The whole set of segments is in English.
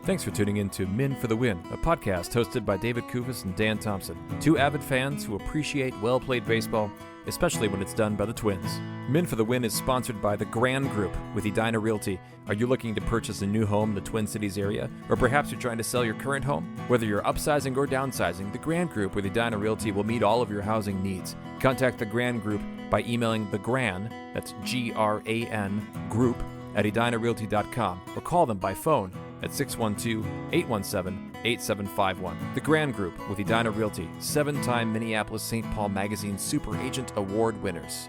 Thanks for tuning in to Men for the Win, a podcast hosted by David Kufis and Dan Thompson, two avid fans who appreciate well-played baseball, especially when it's done by the Twins. Men for the Win is sponsored by the Grand Group with Edina Realty. Are you looking to purchase a new home in the Twin Cities area? Or perhaps you're trying to sell your current home? Whether you're upsizing or downsizing, the Grand Group with Edina Realty will meet all of your housing needs. Contact the Grand Group by emailing thegran, that's G-R-A-N, group, at edinarealty.com, or call them by phone at 612-817-8751. The Grand Group with Edina Realty, 7-time Minneapolis-St. Paul Magazine Super Agent Award winners.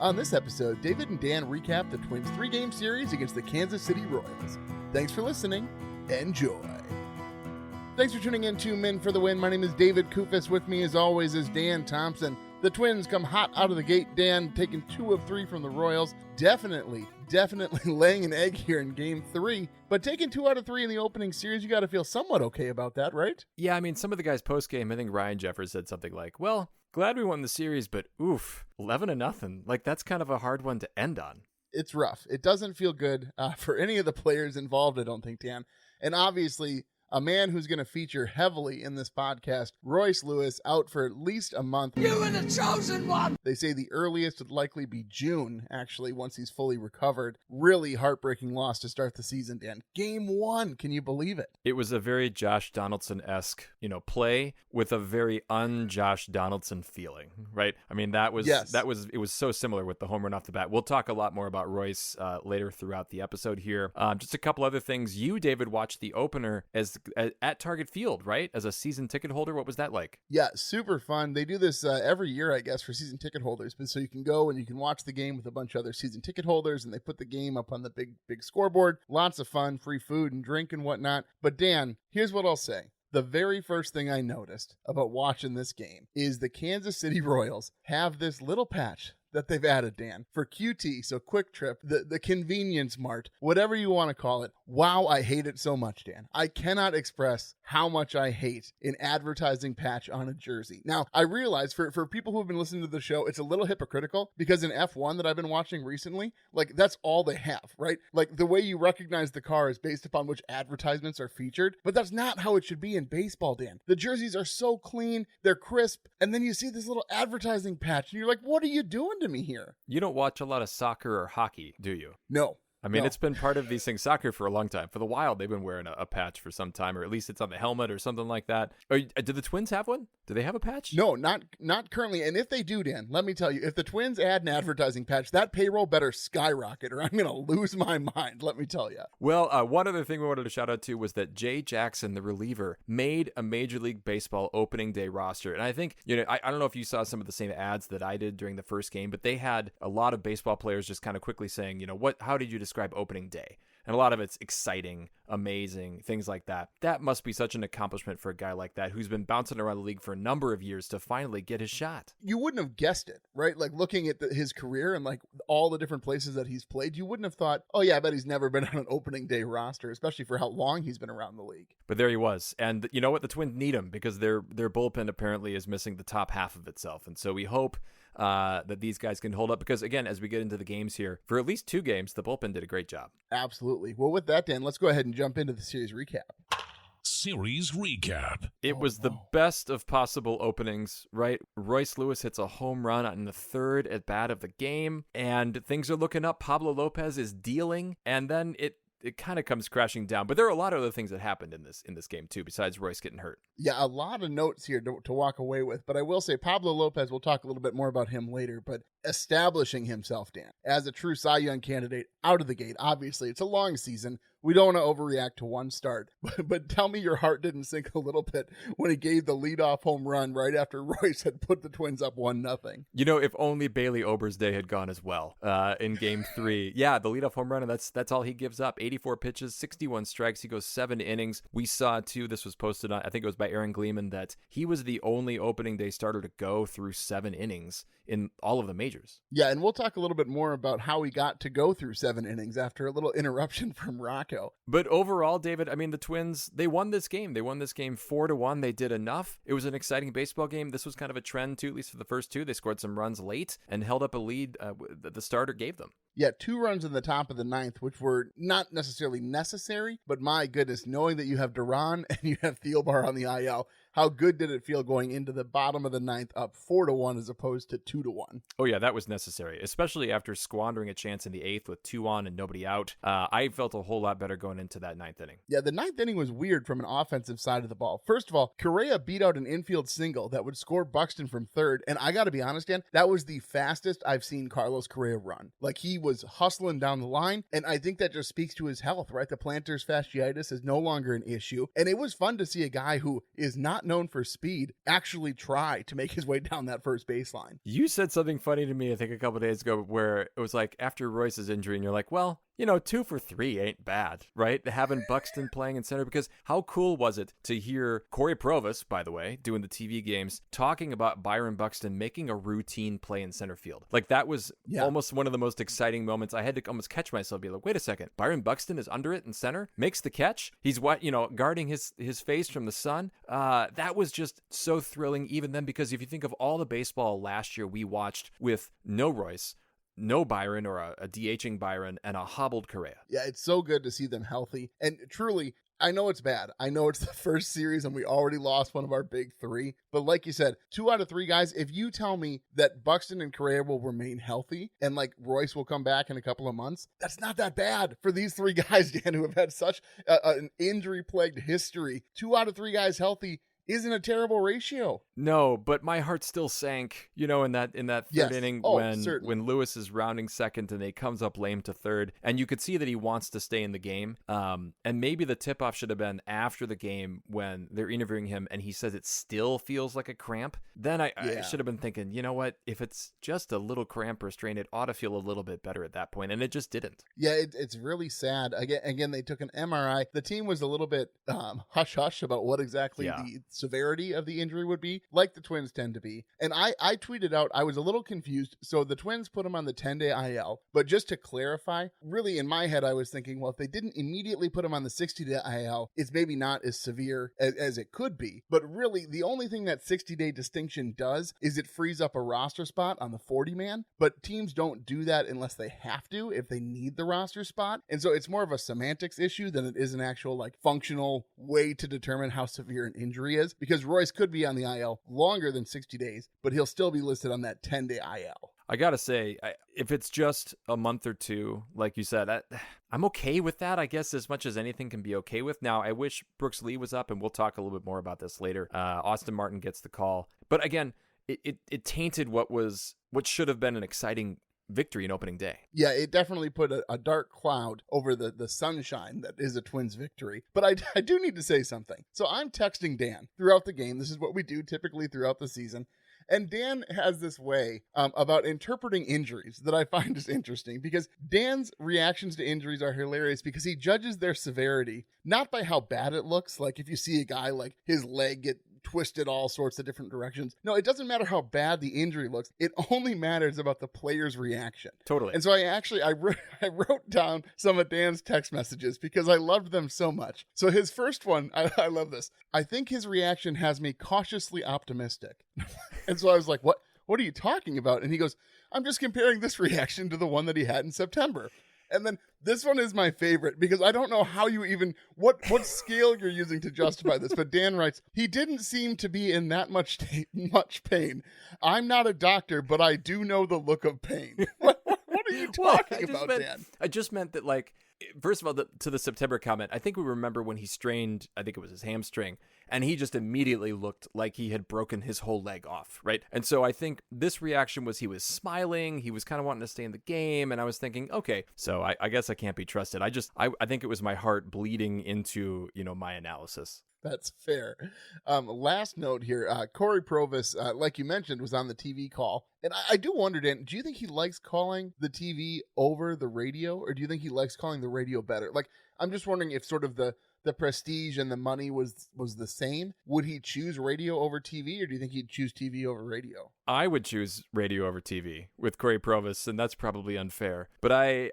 On this episode, David and Dan recap the Twins' 3-game series against the Kansas City Royals. Thanks for listening. Enjoy. Thanks for tuning in to Men for the Win. My name is David Kufis. With me, as always, is Dan Thompson. The Twins come hot out of the gate. Dan taking 2 of 3 from the Royals. Definitely laying an egg here in Game 3. But taking 2 out of 3 in the opening series, you got to feel somewhat okay about that, right? Yeah, I mean, some of the guys post-game, I think Ryan Jeffers said something like, well, glad we won the series, but oof, 11-0. Like, that's kind of a hard one to end on. It's rough. It doesn't feel good for any of the players involved, I don't think, Dan. And obviously, a man who's going to feature heavily in this podcast, Royce Lewis, out for at least a month. You were the chosen one! They say the earliest would likely be June, actually, once he's fully recovered. Really heartbreaking loss to start the season, Dan. Game 1, can you believe it? It was a very Josh Donaldson-esque, play with a very un-Josh Donaldson feeling, right? I mean, it was so similar with the home run off the bat. We'll talk a lot more about Royce later throughout the episode here. Just a couple other things. You, David, watched the opener at Target Field, right? As a season ticket holder, what was that like? Yeah, super fun. They do this every year, I guess, for season ticket holders. But so you can go and you can watch the game with a bunch of other season ticket holders, and they put the game up on the big scoreboard. Lots of fun, free food and drink and whatnot. But Dan, here's what I'll say. The very first thing I noticed about watching this game is the Kansas City Royals have this little patch that they've added, Dan, for QT, so Quick Trip, the convenience mart, whatever you want to call it. Wow, I hate it so much, Dan. I cannot express how much I hate an advertising patch on a jersey. Now, I realize for people who have been listening to the show, it's a little hypocritical because in F1 that I've been watching recently, like that's all they have, right? Like the way you recognize the car is based upon which advertisements are featured, but that's not how it should be in baseball, Dan. The jerseys are so clean, they're crisp, and then you see this little advertising patch and you're like, what are you doing to me here? You don't watch a lot of soccer or hockey, do you? No. I mean, It's been part of these things, soccer for a long time. For the Wild, they've been wearing a patch for some time, or at least it's on the helmet or something like that. Did the Twins have one? Do they have a patch? No, not currently. And if they do, Dan, let me tell you, if the Twins add an advertising patch, that payroll better skyrocket or I'm going to lose my mind, let me tell you. Well, one other thing we wanted to shout out to was that Jay Jackson, the reliever, made a Major League Baseball opening day roster. And I think, I don't know if you saw some of the same ads that I did during the first game, but they had a lot of baseball players just kind of quickly saying, how did you describe opening day? And a lot of it's exciting, amazing, things like that. That must be such an accomplishment for a guy like that who's been bouncing around the league for a number of years to finally get his shot. You wouldn't have guessed it, right? Like looking at his career and like all the different places that he's played, you wouldn't have thought, oh yeah, I bet he's never been on an opening day roster, especially for how long he's been around the league. But there he was. And you know what? The Twins need him because their bullpen apparently is missing the top half of itself. And so we hope that these guys can hold up because, again, as we get into the games here, for at least 2 games, the bullpen did a great job. Absolutely. Well, with that, Dan, let's go ahead and jump into the series recap. Series recap. It was the best of possible openings, right? Royce Lewis hits a home run in the 3rd at bat of the game, and things are looking up. Pablo Lopez is dealing, and then it kind of comes crashing down. But there are a lot of other things that happened in this game, too, besides Royce getting hurt. Yeah, a lot of notes here to walk away with. But I will say Pablo Lopez, we'll talk a little bit more about him later, but establishing himself, Dan, as a true Cy Young candidate out of the gate. Obviously, it's a long season. We don't want to overreact to one start, but tell me your heart didn't sink a little bit when he gave the leadoff home run right after Royce had put the Twins up 1-0. If only Bailey Ober's day had gone as well in Game 3. Yeah, the leadoff home run, and that's all he gives up. 84 pitches, 61 strikes. He goes 7 innings. We saw, too, this was posted on, I think it was by Aaron Gleeman, that he was the only opening day starter to go through 7 innings in all of the majors. Yeah, and we'll talk a little bit more about how he got to go through 7 innings after a little interruption from Rocco. Rocco. But overall, David, I mean, the Twins, they won this game. They won this game 4-1. They did enough. It was an exciting baseball game. This was kind of a trend, too, at least for the first two. They scored some runs late and held up a lead that the starter gave them. Yeah, 2 runs in the top of the 9th, which were not necessarily necessary, but my goodness, knowing that you have Duran and you have Thielbar on the IL, how good did it feel going into the bottom of the 9th up 4-1 as opposed to 2-1? Oh, yeah, that was necessary, especially after squandering a chance in the 8th with 2 on and nobody out. I felt a whole lot better going into that 9th inning. Yeah, the 9th inning was weird from an offensive side of the ball. First of all, Correa beat out an infield single that would score Buxton from third, and I got to be honest, Dan, that was the fastest I've seen Carlos Correa run. Like, he was hustling down the line, and I think that just speaks to his health, right? The plantar fasciitis is no longer an issue, and it was fun to see a guy who is not known for speed actually try to make his way down that first baseline. You said something funny to me, I think, a couple days ago, where it was like after Royce's injury, and you're like, well, 2 for 3 ain't bad, right? Having Buxton playing in center, because how cool was it to hear Corey Provis, by the way, doing the TV games, talking about Byron Buxton making a routine play in center field. Like, that was almost one of the most exciting moments. I had to almost catch myself, be like, wait a second, Byron Buxton is under it in center, makes the catch. He's guarding his face from the sun. That was just so thrilling even then, because if you think of all the baseball last year we watched with no Royce, no Byron, or a DHing Byron, and a hobbled Correa. Yeah, it's so good to see them healthy. And truly, I know it's bad. I know it's the first series and we already lost one of our big 3. But like you said, 2 out of 3 guys, if you tell me that Buxton and Correa will remain healthy and like Royce will come back in a couple of months, that's not that bad for these 3 guys, Dan, who have had such an injury-plagued history. 2 out of 3 guys healthy isn't a terrible ratio. No, but my heart still sank, in that third inning when Lewis is rounding second and he comes up lame to third, and you could see that he wants to stay in the game. And maybe the tip-off should have been after the game when they're interviewing him and he says it still feels like a cramp. Then I should have been thinking, you know what? If it's just a little cramp or strain, it ought to feel a little bit better at that point, and it just didn't. Yeah, it's really sad. Again, they took an MRI. The team was a little bit hush-hush about what exactly the severity of the injury would be, like the Twins tend to be. And I tweeted out, I was a little confused. So the Twins put him on the 10-day IL, but just to clarify, really in my head, I was thinking, well, if they didn't immediately put him on the 60-day IL, it's maybe not as severe as it could be. But really, the only thing that 60-day distinction does is it frees up a roster spot on the 40-man, but teams don't do that unless they have to, if they need the roster spot. And so it's more of a semantics issue than it is an actual functional way to determine how severe an injury is, because Royce could be on the IL longer than 60 days, but he'll still be listed on that 10-day IL. I gotta say, if it's just a month or 2, like you said, I'm okay with that, I guess, as much as anything can be okay with. Now, I wish Brooks Lee was up, and we'll talk a little bit more about this later. Austin Martin gets the call. But again, it tainted what should have been an exciting victory in opening day. Yeah, it definitely put a dark cloud over the sunshine that is a Twins victory. But I do need to say something. So I'm texting Dan throughout the game. This is what we do typically throughout the season. And Dan has this way about interpreting injuries that I find is interesting, because Dan's reactions to injuries are hilarious because he judges their severity not by how bad it looks. Like if you see a guy like his leg get twisted all sorts of different directions. No, it doesn't matter how bad the injury looks. It only matters about the player's reaction. Totally. And so I wrote down some of Dan's text messages because I loved them so much. So his first one, I love this. I think his reaction has me cautiously optimistic. And so I was like, what are you talking about? And he goes, I'm just comparing this reaction to the one that he had in September. And then this one is my favorite because I don't know how you even, what scale you're using to justify this. But Dan writes, he didn't seem to be in that much pain. I'm not a doctor, but I do know the look of pain. What are you talking about, Dan? I just meant that, first of all, to the September comment, I think we remember when he strained, I think it was his hamstring, and he just immediately looked like he had broken his whole leg off, right? And so I think this reaction was he was smiling, he was kind of wanting to stay in the game, and I was thinking, okay, so I guess I can't be trusted. I think it was my heart bleeding into, my analysis. That's fair. Last note here, Corey Provis, like you mentioned, was on the TV call. And I do wonder, Dan, do you think he likes calling the TV over the radio, or do you think he likes calling the radio better? I'm just wondering if sort of the the prestige and the money was the same, would he choose radio over TV, or do you think he'd choose TV over radio? I would choose radio over TV with Corey Provis, and that's probably unfair. But I'm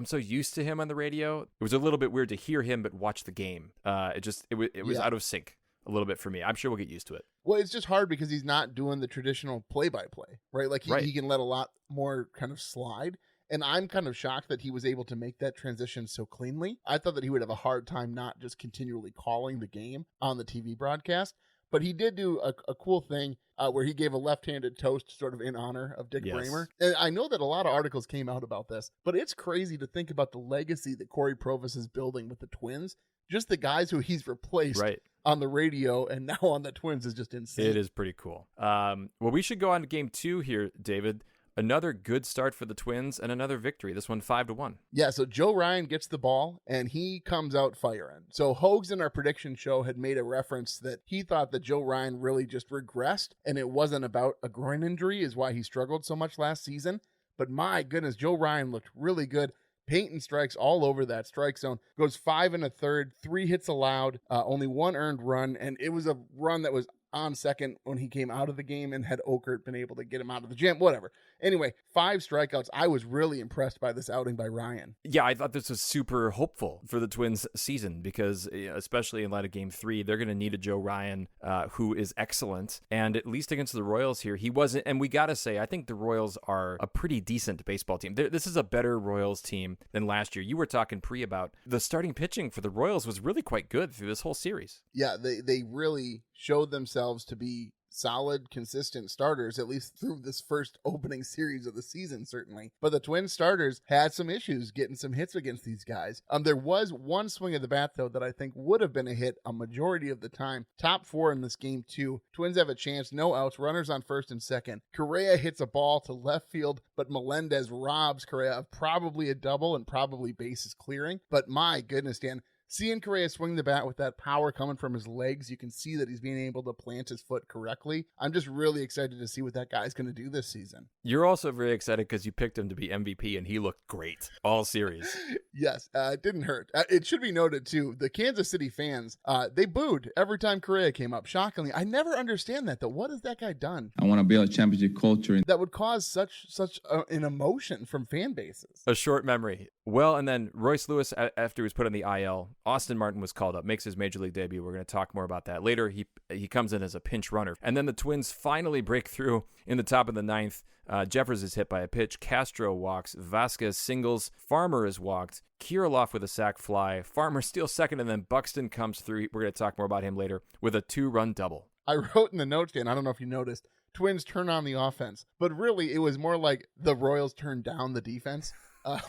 so used to him on the radio. It was a little bit weird to hear him, but watch the game. It was out of sync a little bit for me. I'm sure we'll get used to it. Well, it's just hard because he's not doing the traditional play-by-play, right? Like he can let a lot more kind of slide. And I'm kind of shocked that he was able to make that transition so cleanly. I thought that he would have a hard time not just continually calling the game on the TV broadcast. But he did do a cool thing where he gave a left-handed toast sort of in honor of Dick Bramer. And I know that a lot of articles came out about this, but it's crazy to think about the legacy that Corey Provis is building with the Twins. Just the guys who he's replaced on the radio and now on the Twins is just insane. It is pretty cool. Well, we should go on to game 2 here, David. Another good start for the Twins and another victory. This one 5-1. Yeah, so Joe Ryan gets the ball and he comes out firing. So Hogs in our prediction show had made a reference that he thought that Joe Ryan really just regressed and it wasn't about a groin injury is why he struggled so much last season. But my goodness, Joe Ryan looked really good. Painting strikes all over that strike zone. Goes 5 1/3, 3 hits allowed, only 1 earned run, and it was a run that was on second when he came out of the game, and had Okert been able to get him out of the gym, whatever. Anyway, 5 strikeouts. I was really impressed by this outing by Ryan. Yeah, I thought this was super hopeful for the Twins season because, especially in light of game 3, they're going to need a Joe Ryan who is excellent. And at least against the Royals here, he wasn't. And we got to say, I think the Royals are a pretty decent baseball team. This is a better Royals team than last year. You were talking about the starting pitching for the Royals was really quite good through this whole series. Yeah, they really showed themselves to be solid, consistent starters, at least through this first opening series of the season, certainly. But the Twins starters had some issues getting some hits against these guys. There was one swing of the bat, though, that I think would have been a hit a majority of the time. Top 4 in this game, too. Twins have a chance, no outs, runners on first and second. Correa hits a ball to left field, but Melendez robs Correa of probably a double and probably bases clearing. But my goodness, Dan, seeing Correa swing the bat with that power coming from his legs, you can see that he's being able to plant his foot correctly. I'm just really excited to see what that guy's going to do this season. You're also very excited because you picked him to be MVP, and he looked great all series. Yes, it didn't hurt. It should be noted, too, the Kansas City fans, they booed every time Correa came up. Shockingly, I never understand that, though. What has that guy done? I want to build a championship culture. That would cause such an emotion from fan bases. A short memory. Well, and then Royce Lewis, after he was put on the IL, Austin Martin was called up, makes his major league debut. We're going to talk more about that later. He comes in as a pinch runner. And then the Twins finally break through in the top of the 9th. Jeffers is hit by a pitch. Castro walks. Vasquez singles. Farmer is walked. Kirilloff with a sac fly. Farmer steals second, and then Buxton comes through. We're going to talk more about him later with a 2-run double. I wrote in the notes, Dan, I don't know if you noticed, Twins turn on the offense. But really, it was more like the Royals turned down the defense.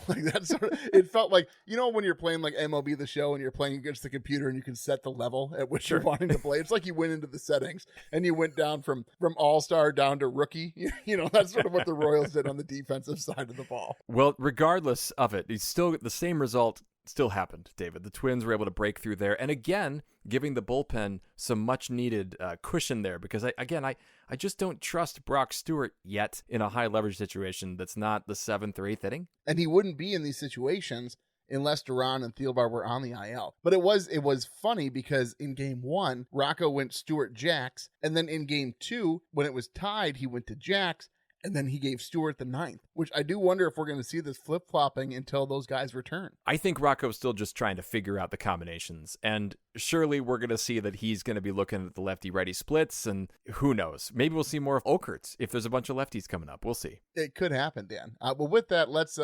Like that sort of, it felt like, you know, when you're playing like MLB The Show and you're playing against the computer and you can set the level at which you're wanting to play. It's like you went into the settings and you went down from all-star down to rookie. You know, that's sort of what the Royals did on the defensive side of the ball. Well, regardless of it, it's still the same result still happened, David. The Twins were able to break through there. And again, giving the bullpen some much needed cushion there because I just don't trust Brock Stewart yet in a high leverage situation that's not the 7th or 8th inning. And he wouldn't be in these situations unless Duran and Thielbar were on the IL. But it was funny because in game 1, Rocco went Stewart Jacks, and then in game 2, when it was tied, he went to Jacks, and then he gave Stewart the 9th, which I do wonder if we're going to see this flip-flopping until those guys return. I think Rocco's still just trying to figure out the combinations, and surely we're going to see that he's going to be looking at the lefty-righty splits, and who knows? Maybe we'll see more of Okert if there's a bunch of lefties coming up. We'll see. It could happen, Dan. But with that, let's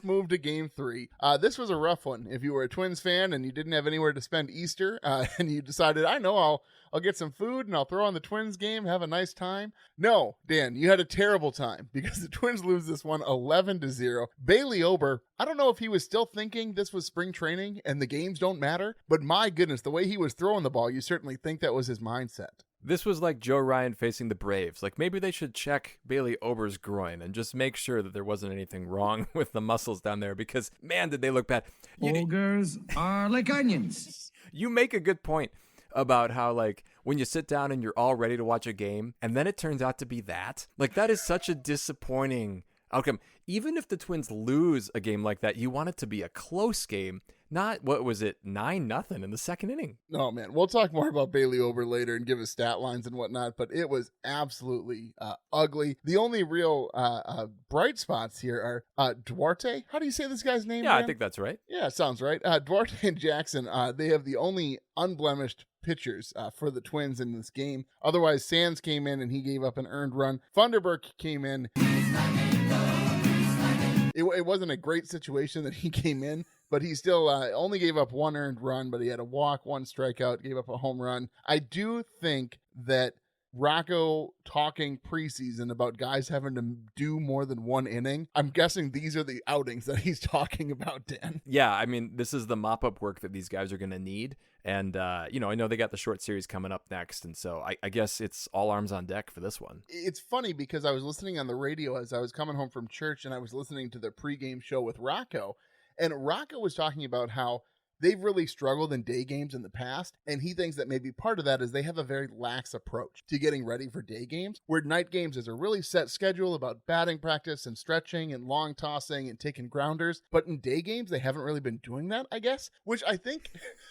move to game 3. This was a rough one. If you were a Twins fan and you didn't have anywhere to spend Easter, and you decided, I know, I'll get some food and I'll throw on the Twins game, have a nice time. No, Dan, you had a terrible time because the Twins lose this one 11-0. Bailey Ober, I don't know if he was still thinking this was spring training and the games don't matter, but my goodness, the way he was throwing the ball, you certainly think that was his mindset. This was like Joe Ryan facing the Braves. Like maybe they should check Bailey Ober's groin and just make sure that there wasn't anything wrong with the muscles down there because, man, did they look bad. Ogres are like onions. You make a good point about how, like, when you sit down and you're all ready to watch a game and then it turns out to be that. Like, that is such a disappointing outcome. Even if the Twins lose a game like that, you want it to be a close game. Not, what was it, 9-0 in the second inning. Oh, man. We'll talk more about Bailey Ober later and give his stat lines and whatnot, but it was absolutely ugly. The only real bright spots here are Duarte. How do you say this guy's name? Yeah, Dan? I think that's right. Yeah, sounds right. Duarte and Jackson, they have the only unblemished pitchers for the Twins in this game. Otherwise, Sands came in and he gave up an earned run. Funderburk came in. It wasn't a great situation that he came in, but he still only gave up one earned run, but he had a walk, one strikeout, gave up a home run. I do think that Rocco talking preseason about guys having to do more than one inning, I'm guessing these are the outings that he's talking about, Dan. Yeah, I mean, this is the mop-up work that these guys are going to need. And, I know they got the short series coming up next. And so I guess it's all arms on deck for this one. It's funny because I was listening on the radio as I was coming home from church, and I was listening to the pregame show with Rocco. And Rocco was talking about how they've really struggled in day games in the past, and he thinks that maybe part of that is they have a very lax approach to getting ready for day games, where night games is a really set schedule about batting practice and stretching and long tossing and taking grounders, but in day games they haven't really been doing that, I guess, which I think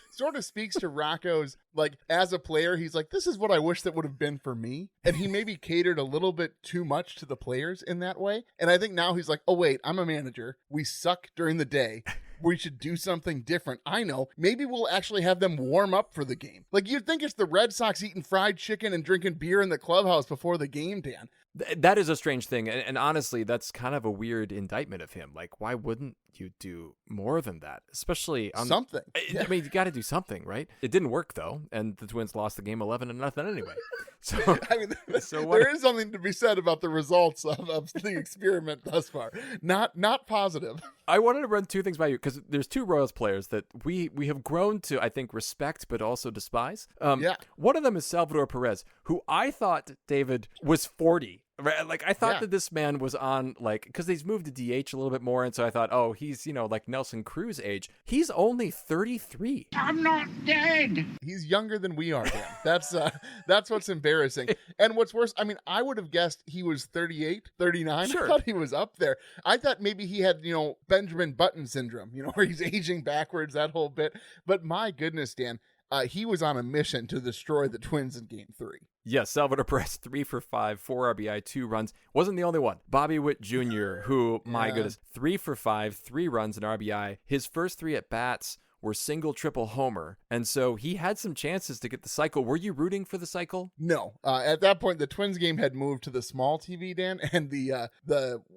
sort of speaks to Rocco's, like, as a player, he's like, this is what I wish that would have been for me, and he maybe catered a little bit too much to the players in that way, and I think now he's like, oh wait, I'm a manager, we suck during the day, we should do something different. I know. Maybe we'll actually have them warm up for the game. Like, you'd think it's the Red Sox eating fried chicken and drinking beer in the clubhouse before the game, Dan. That is a strange thing. And honestly, that's kind of a weird indictment of him. Like, why wouldn't you do more than that? Especially on something. I mean, you got to do something, right? It didn't work, though. And the Twins lost the game 11-0 anyway. So, I mean, there is something to be said about the results of the experiment thus far. Not positive. I wanted to run two things by you because there's two Royals players that we have grown to, I think, respect but also despise. Yeah. One of them is Salvador Perez, who I thought, David, was 40. Right? Like, I thought that this man was on, like, because he's moved to DH a little bit more, and so I thought, oh, he's, like Nelson Cruz age. He's only 33. I'm not dead. He's younger than we are, Dan. That's what's embarrassing. And what's worse, I mean, I would have guessed he was 38, 39. Sure. I thought he was up there. I thought maybe he had, Benjamin Button syndrome, where he's aging backwards, that whole bit. But my goodness, Dan, he was on a mission to destroy the Twins in Game 3. Yes, Salvador Perez, 3 for 5, 4 RBI, 2 runs. Wasn't the only one. Bobby Witt Jr., who, my goodness, 3 for 5, 3 runs and RBI. His first 3 at-bats were single, triple homer. And so he had some chances to get the cycle. Were you rooting for the cycle? No. At that point, the Twins game had moved to the small TV, Dan, and the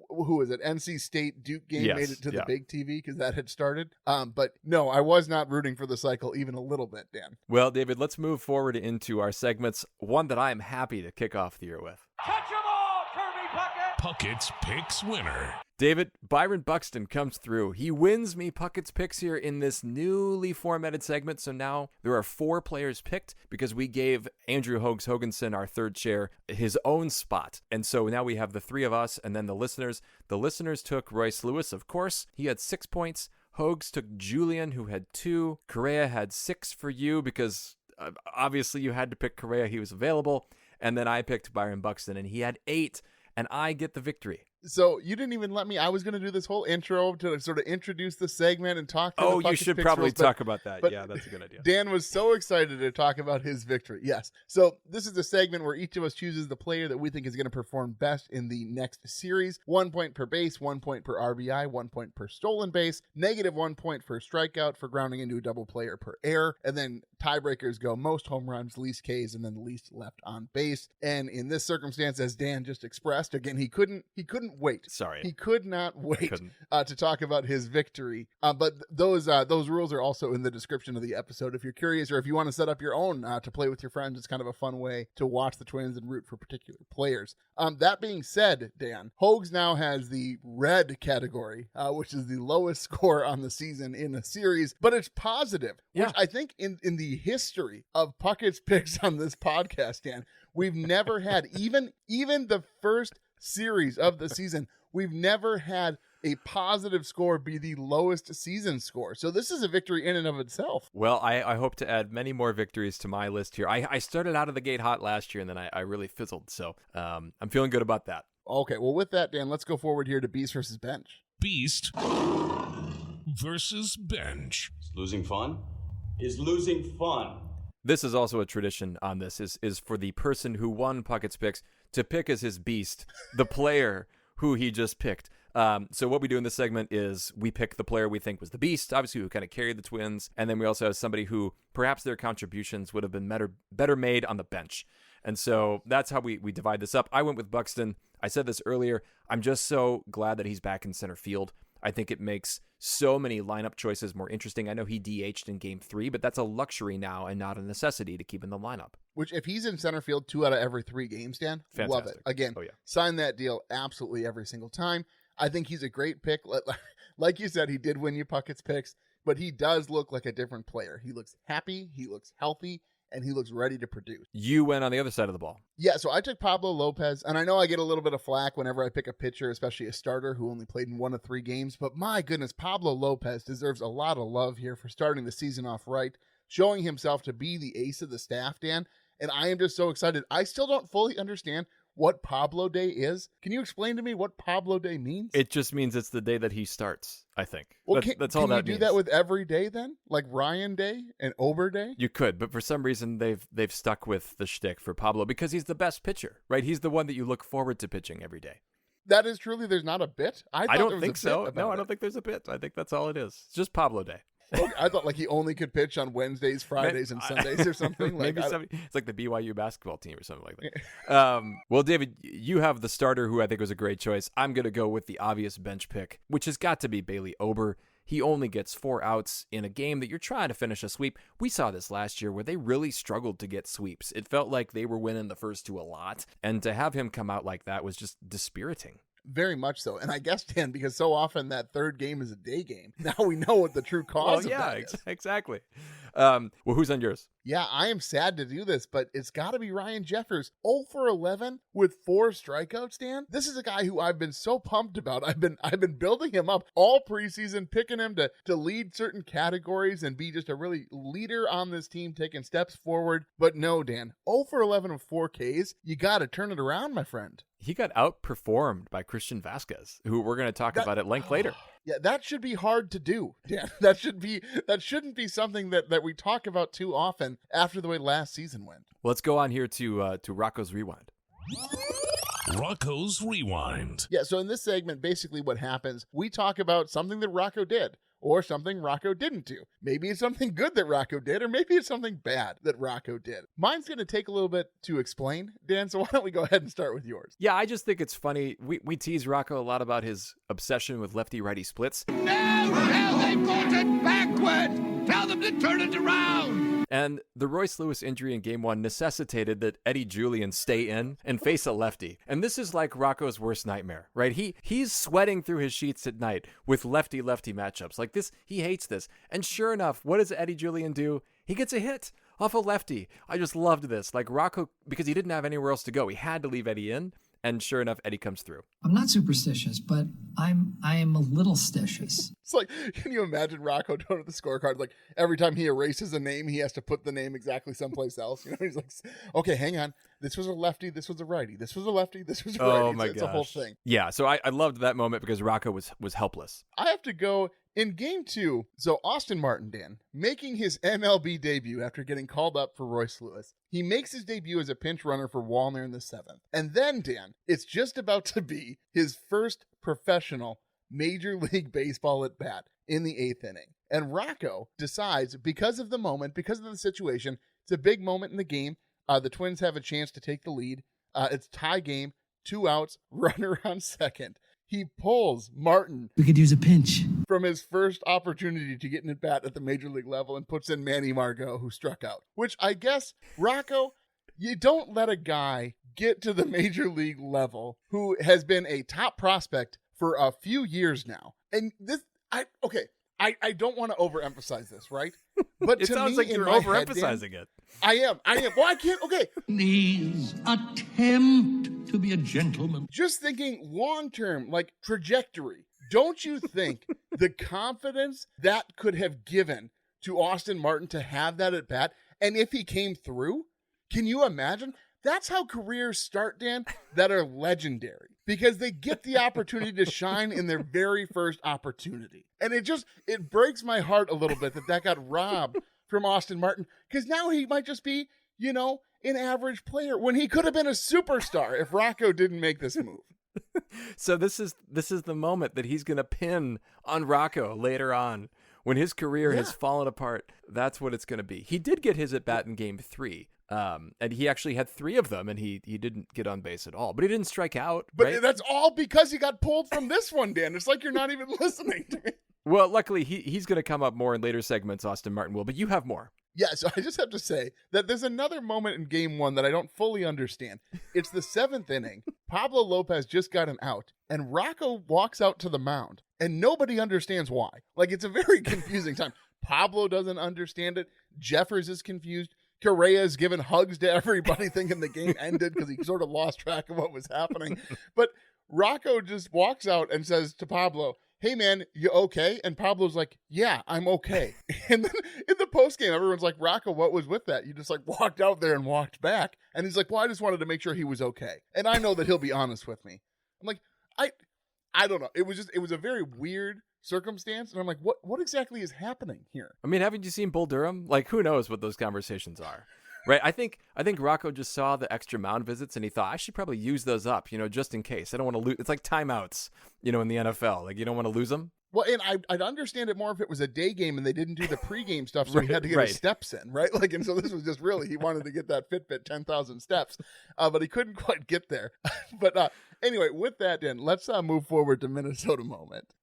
who was it? NC State Duke game made it to the big TV because that had started. But no, I was not rooting for the cycle even a little bit, Dan. Well, David, let's move forward into our segments. One that I am happy to kick off the year with. Catch 'em all, Kirby Puckett! Puckett's Picks winner. David, Byron Buxton comes through. He wins me Puckett's Picks here in this newly formatted segment. So now there are 4 players picked because we gave Andrew Hoax Hoganson, our third chair, his own spot. And so now we have the 3 of us and then the listeners. The listeners took Royce Lewis, of course. He had 6 points. Hoax took Julian, who had 2. Correa had 6 for you because obviously you had to pick Correa. He was available. And then I picked Byron Buxton, and he had 8. And I get the victory. So you didn't even let me. I was going to do this whole intro to sort of introduce the segment and talk. To you should probably talk about that. Yeah, that's a good idea. Dan was so excited to talk about his victory. Yes. So this is a segment where each of us chooses the player that we think is going to perform best in the next series. 1 point per base, 1 point per RBI, 1 point per stolen base, -1 point for strikeout for grounding into a double play or per error, and then tiebreakers go most home runs, least Ks, and then least left on base. And in this circumstance, as Dan just expressed, again, he couldn't wait. Sorry. He could not wait to talk about his victory. But those rules are also in the description of the episode. If you're curious or if you want to set up your own to play with your friends, it's kind of a fun way to watch the Twins and root for particular players. That being said, Dan, Hoags now has the red category, which is the lowest score on the season in a series, but it's positive, which I think in the history of Puckett's Picks on this podcast, Dan, we've never had, even the first series of the season, we've never had a positive score be the lowest season score. So this is a victory in and of itself. Well, I hope to add many more victories to my list here. I started out of the gate hot last year, and then I really fizzled. So I'm feeling good about that. Okay, well, with that, Dan, let's go forward here to Beast versus Bench. Beast versus bench. Losing fun? Is losing fun? This is also a tradition on this, is for the person who won Puckett's picks to pick as his beast the player who he just picked. So what we do in this segment is we pick the player we think was the beast, obviously who kind of carried the Twins, and then we also have somebody who perhaps their contributions would have been better made on the bench. And so that's how we divide this up. I went with Buxton. I said this earlier. I'm just so glad that he's back in center field. I think it makes so many lineup choices more interesting. I know he DH'd in Game 3, but that's a luxury now and not a necessity to keep in the lineup. Which, if he's in center field 2 out of every 3 games, Dan, love it. Again, sign that deal absolutely every single time. I think he's a great pick. Like you said, he did win you Puckett's picks, but he does look like a different player. He looks happy, he looks healthy, and he looks ready to produce. You went on the other side of the ball. Yeah, so I took Pablo Lopez, and I know I get a little bit of flack whenever I pick a pitcher, especially a starter who only played in 1 of 3 games, but my goodness, Pablo Lopez deserves a lot of love here for starting the season off right, showing himself to be the ace of the staff, Dan, and I am just so excited. I still don't fully understand what Pablo Day is. Can you explain to me what Pablo Day means? It just means it's the day that he starts, I think. Well, that's all that means. Can you do that with every day then? Like Ryan Day and Ober Day? You could, but for some reason they've stuck with the shtick for Pablo because he's the best pitcher, right? He's the one that you look forward to pitching every day. That is truly, there's not a bit? I don't think so. No, I don't think there's a bit. I think that's all it is. It's just Pablo Day. Okay, I thought like he only could pitch on Wednesdays, Fridays, and Sundays or something. Maybe it's like the BYU basketball team or something like that. Well, David, you have the starter who I think was a great choice. I'm going to go with the obvious bench pick, which has got to be Bailey Ober. He only gets 4 outs in a game that you're trying to finish a sweep. We saw this last year where they really struggled to get sweeps. It felt like they were winning the first 2 a lot, and to have him come out like that was just dispiriting. Very much so. And I guess, Dan, because so often that third game is a day game, now we know what the true cause of that is. Exactly. Well, who's on yours? Yeah, I am sad to do this, but it's got to be Ryan Jeffers. 0 for 11 with 4 strikeouts, Dan. This is a guy who I've been so pumped about. I've been building him up all preseason, picking him to lead certain categories and be just a really leader on this team, taking steps forward. But no, Dan, 0 for 11 with 4 Ks. You got to turn it around, my friend. He got outperformed by Christian Vasquez, who we're going to talk about at length later. Yeah, that should be hard to do. Yeah, that shouldn't be something that we talk about too often after the way last season went. Well, let's go on here to Rocco's Rewind. Rocco's Rewind. Yeah, so in this segment, basically what happens, we talk about something that Rocco did or something Rocco didn't do. Maybe it's something good that Rocco did, or maybe it's something bad that Rocco did. Mine's going to take a little bit to explain, Dan, so why don't we go ahead and start with yours? Yeah, I just think it's funny. We tease Rocco a lot about his obsession with lefty-righty splits. No, hell, they've got it backward. Tell them to turn it around. And the Royce Lewis injury in Game 1 necessitated that Eddie Julian stay in and face a lefty. And this is like Rocco's worst nightmare, right? He's sweating through his sheets at night with lefty-lefty matchups. Like this, he hates this. And sure enough, what does Eddie Julian do? He gets a hit off a lefty. I just loved this. Like Rocco, because he didn't have anywhere else to go, he had to leave Eddie in. And sure enough, Eddie comes through. I'm not superstitious, but I am a little stitious. It's like, can you imagine Rocco going to the scorecard? Like every time he erases a name, he has to put the name exactly someplace else. You know, he's like, okay, hang on. This was a lefty. This was a righty. This was a lefty. This was a righty. Oh my gosh. It's a whole thing. Yeah. So I loved that moment because Rocco was helpless. I have to go in Game 2. So Austin Martin, Dan, making his MLB debut after getting called up for Royce Lewis. He makes his debut as a pinch runner for Wallner in the 7th. And then, Dan, it's just about to be his first professional Major League Baseball at bat in the 8th inning. And Rocco decides, because of the moment, because of the situation, it's a big moment in the game. The Twins have a chance to take the lead. It's tie game, 2 outs, runner on second. He pulls Martin. We could use a pinch. From his first opportunity to get an at-bat at the major league level and puts in Manny Margot, who struck out. Which I guess, Rocco, you don't let a guy get to the major league level who has been a top prospect for a few years now. And this, I don't want to overemphasize this, right? But It sounds like you're overemphasizing it. I am. Well, I can't. Okay. Please attempt to be a gentleman. Just thinking long-term, like trajectory. Don't you think the confidence that could have given to Austin Martin to have that at bat, and if he came through, can you imagine? That's how careers start, Dan, that are legendary. because they get the opportunity to shine in their very first opportunity. And it breaks my heart a little bit that got robbed from Austin Martin, because now he might just be, an average player when he could have been a superstar if Rocco didn't make this move. So this is the moment that he's going to pin on Rocco later on when his career has fallen apart. That's what it's going to be. He did get his at bat in game 3. And he actually had 3 of them, and he didn't get on base at all. But he didn't strike out. But right? That's all because he got pulled from this one, Dan. It's like you're not even listening to me. Well, luckily, he's going to come up more in later segments, Austin Martin will. But you have more. Yeah, so I just have to say that there's another moment in game 1 that I don't fully understand. It's the 7th inning. Pablo Lopez just got an out, and Rocco walks out to the mound, and nobody understands why. Like, it's a very confusing time. Pablo doesn't understand it. Jeffers is confused. Correa's giving hugs to everybody thinking the game ended because he sort of lost track of what was happening. But Rocco just walks out and says to Pablo, "Hey, man, you okay?" And Pablo's like, "Yeah, I'm okay." And then in the postgame, everyone's like, "Rocco, what was with that? You just walked out there and walked back." And he's like, "Well, I just wanted to make sure he was okay. And I know that he'll be honest with me." I'm like, I don't know. It was a very weird circumstance. And I'm like, what exactly is happening here? I mean, haven't you seen Bull Durham? Like, who knows what those conversations are? Right. I think Rocco just saw the extra mound visits and he thought, I should probably use those up, just in case. I don't want to lose. It's like timeouts, in the NFL. Like, you don't want to lose them. Well, and I'd understand it more if it was a day game and they didn't do the pregame stuff, so he had to get his steps in, right? And so this was just really, he wanted to get that Fitbit 10,000 steps, but he couldn't quite get there. But anyway, with that, Dan, let's move forward to Minnesota Moment.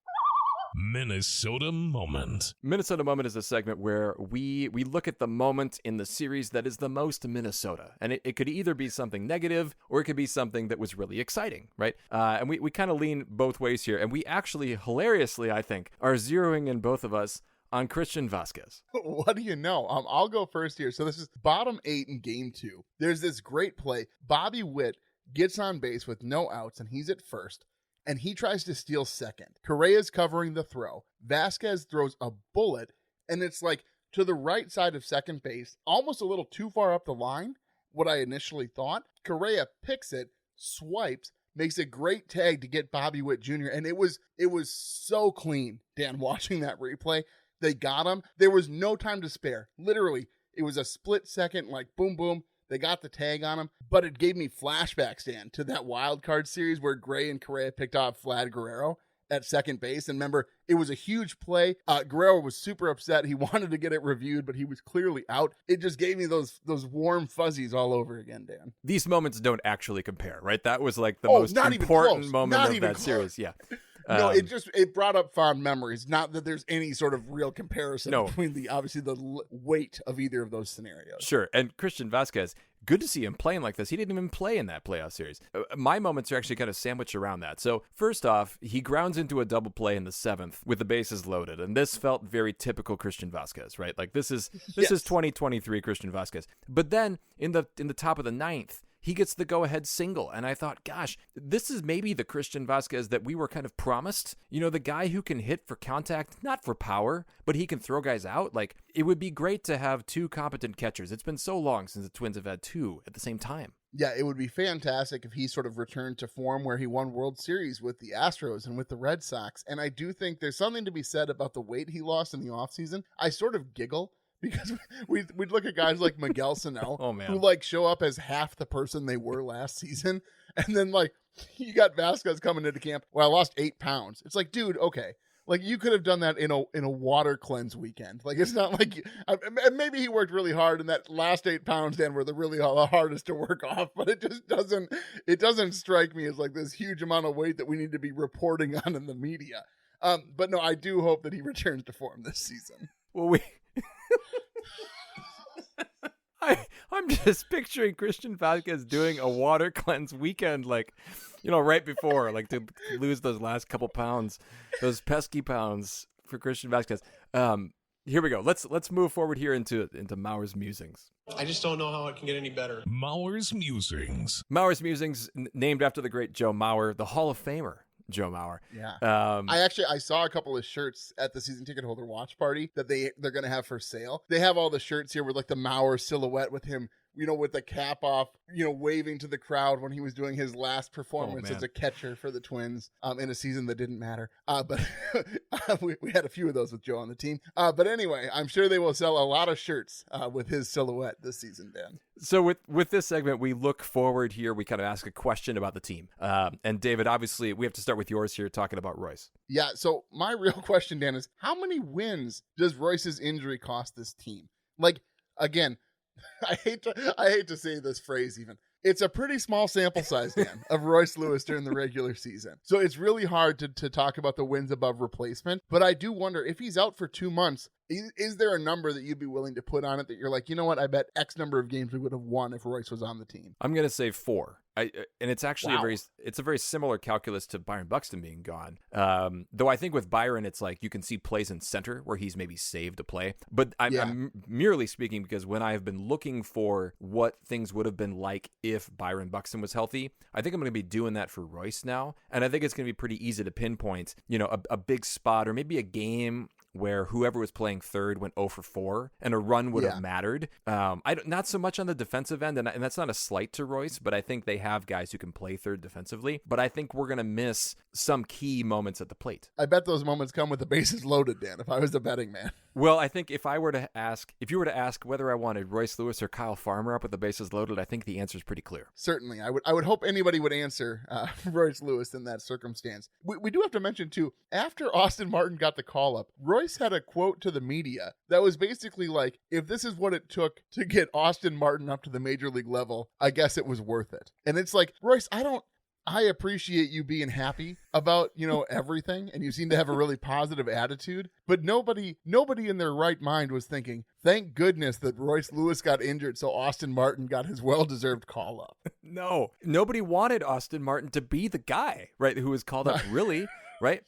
Minnesota Moment. Minnesota Moment is a segment where we look at the moment in the series that is the most Minnesota. And it could either be something negative or it could be something that was really exciting, right? And we kind of lean both ways here. And we actually, hilariously, I think, are zeroing in both of us on Christian Vasquez. What do you know? I'll go first here. So this is bottom 8 in game 2. There's this great play. Bobby Witt gets on base with no outs and he's at first. And he tries to steal second. Correa's covering the throw. Vasquez throws a bullet, and it's to the right side of second base, almost a little too far up the line, what I initially thought. Correa picks it, swipes, makes a great tag to get Bobby Witt Jr., and it was so clean, Dan, watching that replay. They got him. There was no time to spare. Literally, it was a split second, boom, boom. They got the tag on him, but it gave me flashbacks, Dan, to that wild card series where Gray and Correa picked off Vlad Guerrero at second base. And remember, it was a huge play. Guerrero was super upset. He wanted to get it reviewed, but he was clearly out. It just gave me those warm fuzzies all over again, Dan. These moments don't actually compare, right? That was the most important moment of that series. Yeah. No, it brought up fond memories. Not that there's any sort of real comparison between the weight of either of those scenarios. Sure. And Christian Vasquez, good to see him playing like this. He didn't even play in that playoff series. My moments are actually kind of sandwiched around that. So first off, he grounds into a double play in the 7th with the bases loaded. And this felt very typical Christian Vasquez, right? This is 2023 Christian Vasquez. But then in the top of the 9th, he gets the go-ahead single. And I thought, gosh, this is maybe the Christian Vasquez that we were kind of promised. The guy who can hit for contact, not for power, but he can throw guys out. It would be great to have 2 competent catchers. It's been so long since the Twins have had 2 at the same time. Yeah, it would be fantastic if he sort of returned to form where he won World Series with the Astros and with the Red Sox. And I do think there's something to be said about the weight he lost in the offseason. I sort of giggle because we'd look at guys like Miguel Sano, who show up as half the person they were last season. And then you got Vasquez coming into camp. Well, I lost 8 pounds. It's dude, okay. You could have done that in a water cleanse weekend. It's not maybe he worked really hard and that last 8 pounds then were the hardest to work off, but it just doesn't strike me as this huge amount of weight that we need to be reporting on in the media. But no, I do hope that he returns to form this season. Well, I'm just picturing Christian Vasquez doing a water cleanse weekend, right before, to lose those last couple pounds, those pesky pounds for Christian Vasquez. Here we go. Let's move forward here into Mauer's musings. I just don't know how it can get any better. Mauer's musings. Mauer's musings, named after the great Joe Mauer, the Hall of Famer. Joe Mauer. Yeah. I saw a couple of shirts at the season ticket holder watch party that they're going to have for sale. They have all the shirts here with the Mauer silhouette with him, with the cap off, waving to the crowd when he was doing his last performance as a catcher for the Twins in a season that didn't matter. But we had a few of those with Joe on the team. But anyway, I'm sure they will sell a lot of shirts with his silhouette this season, Dan. So with this segment, we look forward here. We kind of ask a question about the team. And David, obviously, we have to start with yours here talking about Royce. Yeah, so my real question, Dan, is how many wins does Royce's injury cost this team? Like, again, I hate to say this phrase even. It's a pretty small sample size, Dan, of Royce Lewis during the regular season. So it's really hard to talk about the wins above replacement. But I do wonder, if he's out for 2 months, is there a number that you'd be willing to put on it that you're like, you know what, I bet X number of games we would have won if Royce was on the team? I'm going to say 4. And it's actually a very similar calculus to Byron Buxton being gone. Though I think with Byron, it's like you can see plays in center where he's maybe saved a play. But I'm merely speaking because when I have been looking for what things would have been like if Byron Buxton was healthy, I think I'm going to be doing that for Royce now. And I think it's going to be pretty easy to pinpoint, a big spot or maybe a game where whoever was playing third went 0 for 4 and a run would have mattered. Not so much on the defensive end, and that's not a slight to Royce, but I think they have guys who can play third defensively. But I think we're going to miss some key moments at the plate. I bet those moments come with the bases loaded, Dan, if I was the betting man. Well, I think if you were to ask whether I wanted Royce Lewis or Kyle Farmer up with the bases loaded, I think the answer is pretty clear. Certainly. I would hope anybody would answer Royce Lewis in that circumstance. We do have to mention, too, after Austin Martin got the call-up, Royce had a quote to the media that was basically like, if this is what it took to get Austin Martin up to the major league level, I guess it was worth it. And it's like, Royce, I appreciate you being happy about, everything, and you seem to have a really positive attitude, but nobody in their right mind was thinking, thank goodness that Royce Lewis got injured so Austin Martin got his well-deserved call-up. No, nobody wanted Austin Martin to be the guy, right, who was called up, really, right?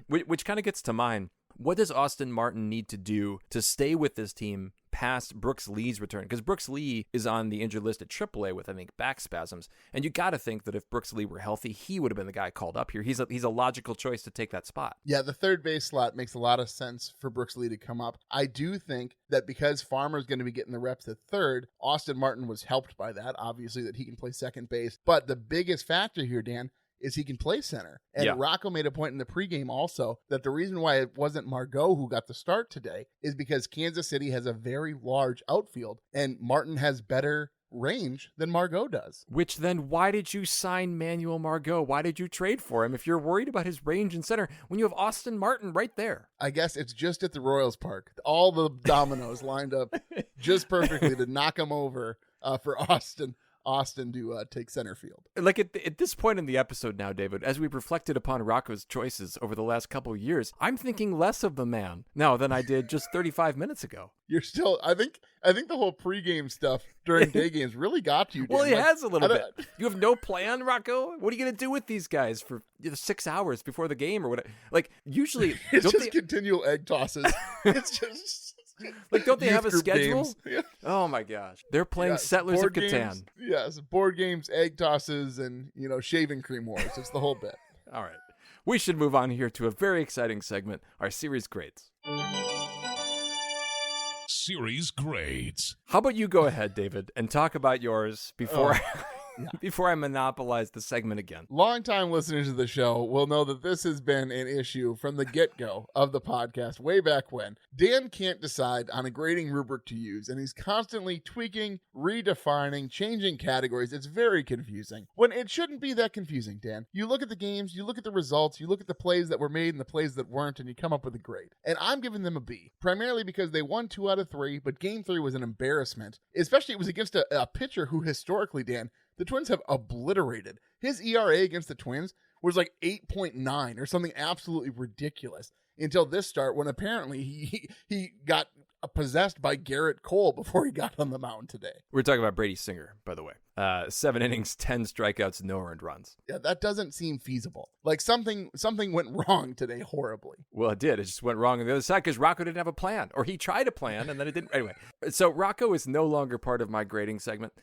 Which kind of gets to mine. What does Austin Martin need to do to stay with this team past Brooks Lee's return? Because Brooks Lee is on the injured list at AAA with, I think, back spasms. And you got to think that if Brooks Lee were healthy, he would have been the guy called up here. He's a logical choice to take that spot. Yeah, the third base slot makes a lot of sense for Brooks Lee to come up. I do think that because Farmer's going to be getting the reps at third, Austin Martin was helped by that, obviously, that he can play second base. But the biggest factor here, Dan, is he can play center. And Rocco made a point in the pregame also that the reason why it wasn't Margot who got the start today is because Kansas City has a very large outfield and Martin has better range than Margot does. Which then, why did you sign Manuel Margot? Why did you trade for him if you're worried about his range in center when you have Austin Martin right there? I guess it's just at the Royals Park. All the dominoes lined up just perfectly to knock him over for Austin to take center field. Like at this point in the episode now, David, as we've reflected upon Rocco's choices over the last couple of years, I'm thinking less of the man now than I did just 35 minutes ago. You're still, I think the whole pregame stuff during day games really got to you, Dan. Well, it has a little bit. You have no plan, Rocco? What are you going to do with these guys for 6 hours before the game or whatever? Like, usually... It's just continual egg tosses. It's just... Like, don't they have a schedule? Games. Yeah. Oh my gosh. They're playing Settlers of Catan. Games, yes, board games, egg tosses, and, shaving cream wars. It's the whole bit. All right. We should move on here to a very exciting segment, our series grades. Series grades. How about you go ahead, David, and talk about yours before... Before I monopolize the segment again. Longtime listeners of the show will know that this has been an issue from the get-go of the podcast way back when. Dan can't decide on a grading rubric to use, and he's constantly tweaking, redefining, changing categories. It's very confusing. When it shouldn't be that confusing, Dan. You look at the games, you look at the results, you look at the plays that were made and the plays that weren't, and you come up with a grade. And I'm giving them a B, primarily because they won 2 out of 3, but Game 3 was an embarrassment. Especially it was against a pitcher who historically, Dan, the Twins have obliterated. His ERA against the Twins was like 8.9 or something absolutely ridiculous until this start when apparently he got possessed by Garrett Cole before he got on the mound today. We're talking about Brady Singer, by the way. 7 innings, 10 strikeouts, no earned runs. Yeah, that doesn't seem feasible. Like something went wrong today horribly. Well, it did. It just went wrong on the other side because Rocco didn't have a plan. Or he tried a plan and then it didn't. Anyway, so Rocco is no longer part of my grading segment.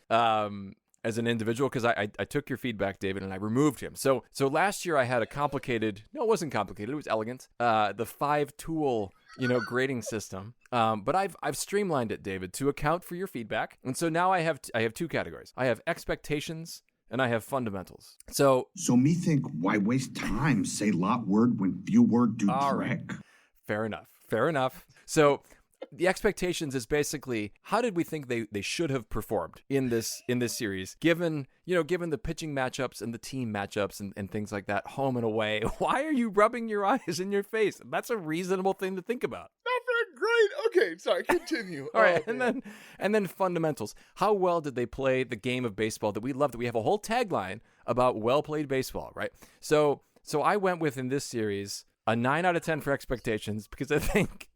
as an individual because I took your feedback, David, and I removed him. So last year I had a complicated. No, it wasn't complicated. It was elegant. The 5-tool grading system. But I've streamlined it, David, to account for your feedback. And so now I have 2 categories. I have expectations and I have fundamentals. So me think, why waste time? Say lot word when few word do all trick. Right. Fair enough. So the expectations is basically how did we think they should have performed in this series, given the pitching matchups and the team matchups and things like that, home and away. Why are you rubbing your eyes in your face? That's a reasonable thing to think about. Not very great. Okay, sorry, continue. All right, and then fundamentals. How well did they play the game of baseball that we love? That we have a whole tagline about well-played baseball, right? So I went with, in this series, a 9 out of 10 for expectations because I think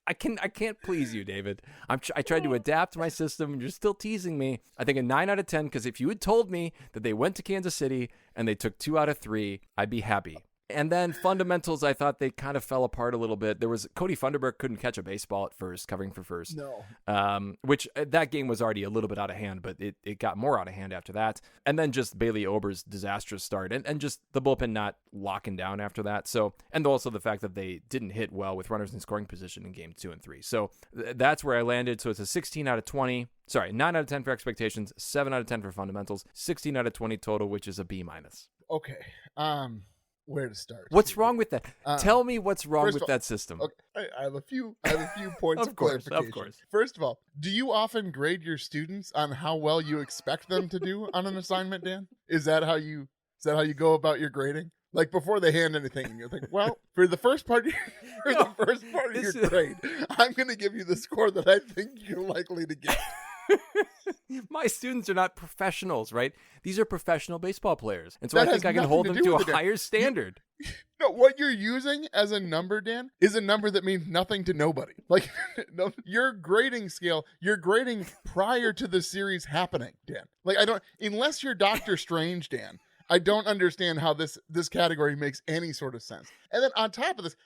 I can't please you, David. I tried to adapt my system and you're still teasing me. I think a 9 out of 10 because if you had told me that they went to Kansas City and they took 2 out of 3, I'd be happy. And then fundamentals, I thought they kind of fell apart a little bit. There was Cody Funderburk couldn't catch a baseball at first, covering for first. No. Which that game was already a little bit out of hand, but it got more out of hand after that. And then just Bailey Ober's disastrous start and just the bullpen not locking down after that. So, and also the fact that they didn't hit well with runners in scoring position in game 2 and 3. So that's where I landed. So it's a 16 out of 20. Sorry, 9 out of 10 for expectations, 7 out of 10 for fundamentals, 16 out of 20 total, which is a B-. Okay. Where to start? What's wrong with that? Tell me what's wrong with that system. Okay, I have a few points of clarification. Of course. First of all, do you often grade your students on how well you expect them to do on an assignment, Dan? Is that how you go about your grading? Like before they hand anything, you think, well, for the first part of your grade, I'm going to give you the score that I think you're likely to get. My students are not professionals, right? These are professional baseball players. And so I think I can hold them to a higher standard. No, what you're using as a number, Dan, is a number that means nothing to nobody. Like, no, your grading scale, you're grading prior to the series happening, Dan. Like, unless you're Dr. Strange, Dan, I don't understand how this category makes any sort of sense. And then on top of this,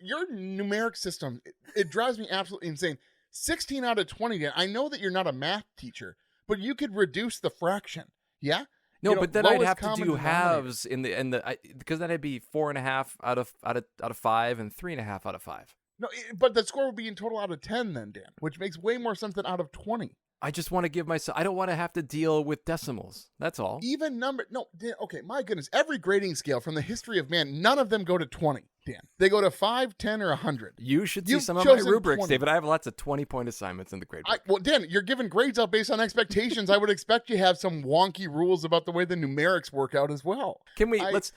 your numeric system, it drives me absolutely insane. 16 out of 20, Dan. I know that you're not a math teacher, but you could reduce the fraction. Yeah? No, but then I'd have to do halves because then it'd be 4.5 out of 5 and 3.5 out of 5. No, but the score would be in total out of 10 then, Dan, which makes way more sense than out of 20. I just want to give myself, I don't want to have to deal with decimals. That's all. Even number, no, Dan, okay, my goodness. Every grading scale from the history of man, none of them go to 20, Dan. They go to 5, 10, or 100. You should see some of my rubrics, 20. David. I have lots of 20-point assignments in the grade book. Well, Dan, you're giving grades out based on expectations. I would expect you have some wonky rules about the way the numerics work out as well. Can we, let's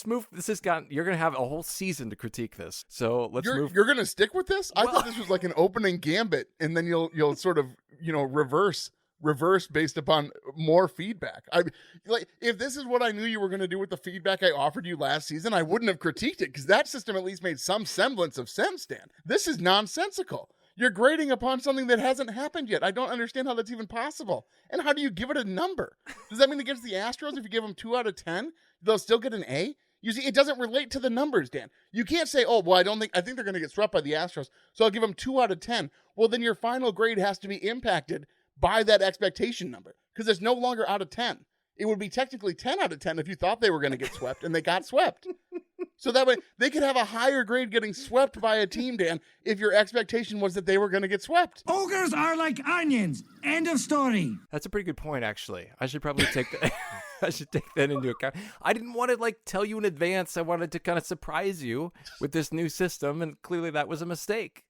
move. You're going to have a whole season to critique this. So let's move. You're going to stick with this? I thought this was like an opening gambit, and then you'll sort of, reverse based upon more feedback. If this is what I knew you were going to do with the feedback I offered you last season, I wouldn't have critiqued it because that system at least made some semblance of sense, Dan. This is nonsensical. You're grading upon something that hasn't happened yet. I don't understand how that's even possible. And how do you give it a number? Does that mean against the Astros, if you give them 2 out of 10, they'll still get an A? You see, it doesn't relate to the numbers, Dan. You can't say, oh, well, I think they're going to get swept by the Astros, so I'll give them 2 out of 10. Well, then your final grade has to be impacted by that expectation number because it's no longer out of 10. It would be technically 10 out of 10 if you thought they were going to get swept and they got swept. So that way they could have a higher grade getting swept by a team, Dan, if your expectation was that they were going to get swept. Ogres are like onions. End of story. That's a pretty good point, actually. I should probably take that. I should take that into account. I didn't want to tell you in advance. I wanted to kind of surprise you with this new system, and clearly that was a mistake.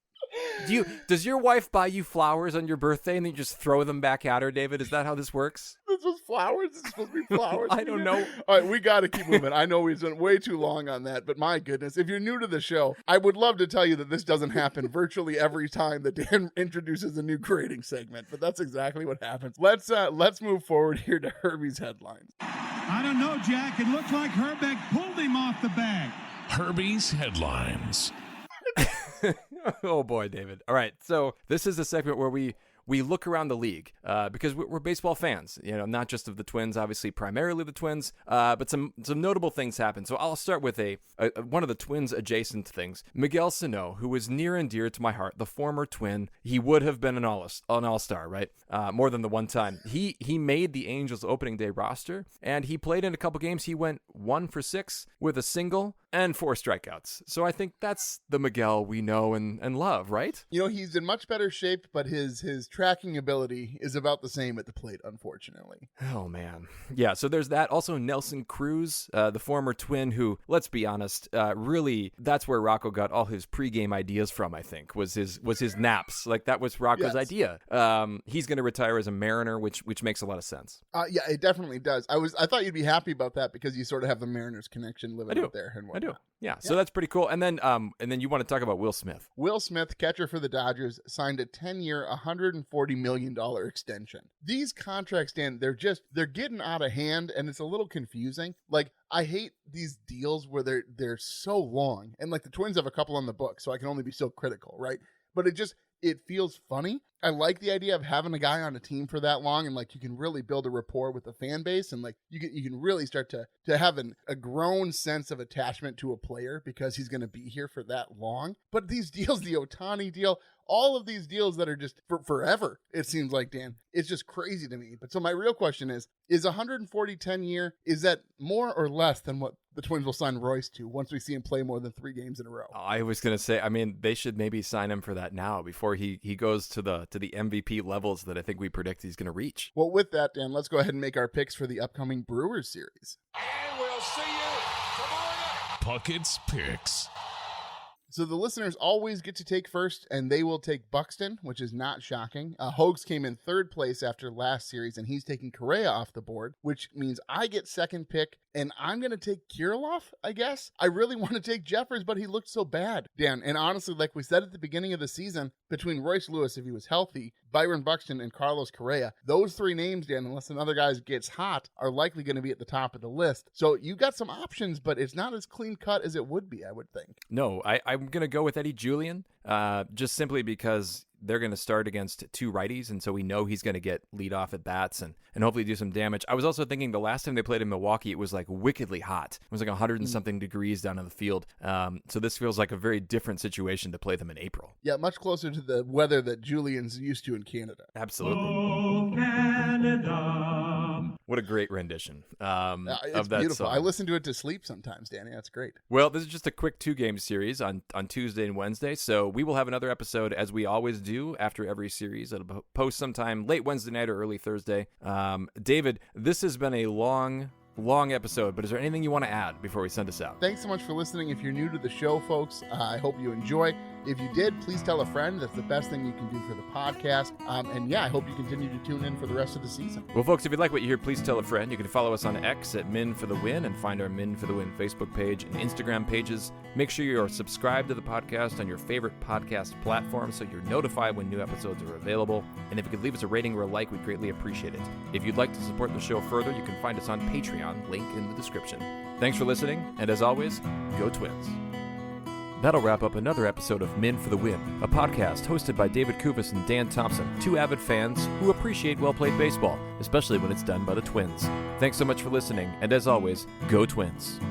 Does your wife buy you flowers on your birthday and then you just throw them back at her, David? Is that how this works? This was flowers? This is supposed to be flowers? I don't know. All right, we got to keep moving. I know we've been way too long on that, but my goodness, if you're new to the show, I would love to tell you that this doesn't happen virtually every time that Dan introduces a new grading segment, but that's exactly what happens. Let's move forward here to Herbie's headlines. I don't know, Jack. It looked like Herbeck pulled him off the bag. Herbie's headlines. Oh boy, David. All right. So this is a segment where we we look around the league because we're baseball fans, not just of the Twins, obviously primarily the Twins, but some notable things happen. So I'll start with one of the Twins adjacent things. Miguel Sano, who was near and dear to my heart, the former Twin. He would have been an all-star, right? More than the one time. He made the Angels opening day roster, and he played in a couple games. He went 1 for 6 with a single and 4 strikeouts. So I think that's the Miguel we know and love, right? He's in much better shape, but his tracking ability is about the same at the plate, unfortunately. Oh, man. Yeah, so there's that. Also, Nelson Cruz, the former Twin who, let's be honest, really, that's where Rocco got all his pregame ideas from, I think, was his naps. Like, that was Rocco's idea. He's going to retire as a Mariner, which makes a lot of sense. Yeah, it definitely does. I thought you'd be happy about that because you sort of have the Mariners connection living out there. And I do. Yeah, so that's pretty cool. And then you want to talk about Will Smith. Will Smith, catcher for the Dodgers, signed a 10-year, $140 million extension. These contracts, Dan, they're getting out of hand, and it's a little confusing. Like, I hate these deals where they're so long, and like the Twins have a couple on the book, so I can only be so critical, right? But it feels funny. I like the idea of having a guy on a team for that long, and like you can really build a rapport with the fan base, and like you can really start to have a grown sense of attachment to a player because he's going to be here for that long. But these deals, the Ohtani deal, all of these deals that are just for forever, it seems like, Dan, it's just crazy to me. But so my real question is 140 10-year, is that more or less than what the Twins will sign Royce to once we see him play more than 3 games in a row? I was going to say, they should maybe sign him for that now before he goes to the MVP levels that I think we predict he's going to reach. Well, with that, Dan, let's go ahead and make our picks for the upcoming Brewers series. And we'll see you tomorrow night. Puckett's Picks. So the listeners always get to take first, and they will take Buxton, which is not shocking. Hoax came in 3rd place after last series, and he's taking Correa off the board, which means I get 2nd pick, and I'm going to take Kirilloff, I guess. I really want to take Jeffers, but he looked so bad, Dan. And honestly, like we said at the beginning of the season, between Royce Lewis, if he was healthy, Byron Buxton, and Carlos Correa, those 3 names, Dan, unless another guy gets hot, are likely going to be at the top of the list. So you got some options, but it's not as clean cut as it would be, I would think. No, I'm going to go with Eddie Julian, just simply because they're going to start against 2 righties, and so we know he's going to get leadoff at bats and hopefully do some damage. I was also thinking the last time they played in Milwaukee, it was like wickedly hot. It was like 100 and something degrees down in the field. So this feels like a very different situation to play them in April. Yeah, much closer to the weather that Julian's used to in Canada. Absolutely. Oh, Canada. What a great rendition It's of that beautiful. song. I listen to it to sleep sometimes, Danny. That's great. Well, this is just a quick 2-game series on Tuesday and Wednesday, so we will have another episode as we always do after every series. It'll post sometime late Wednesday night or early Thursday. David, this has been a long episode, but is there anything you want to add before we send us out? Thanks so much for listening. If you're new to the show, folks, I hope you enjoy. If you did, please tell a friend. That's the best thing you can do for the podcast. And yeah, I hope you continue to tune in for the rest of the season. Well, folks, if you like what you hear, please tell a friend. You can follow us on X at Min for the Win and find our Min for the Win Facebook page and Instagram pages. Make sure you're subscribed to the podcast on your favorite podcast platform so you're notified when new episodes are available. And if you could leave us a rating or a like, we'd greatly appreciate it. If you'd like to support the show further, you can find us on Patreon, link in the description. Thanks for listening, and as always, go Twins. That'll wrap up another episode of Min for the Win, a podcast hosted by David Kuvas and Dan Thompson, 2 avid fans who appreciate well-played baseball, especially when it's done by the Twins. Thanks so much for listening, and as always, go Twins.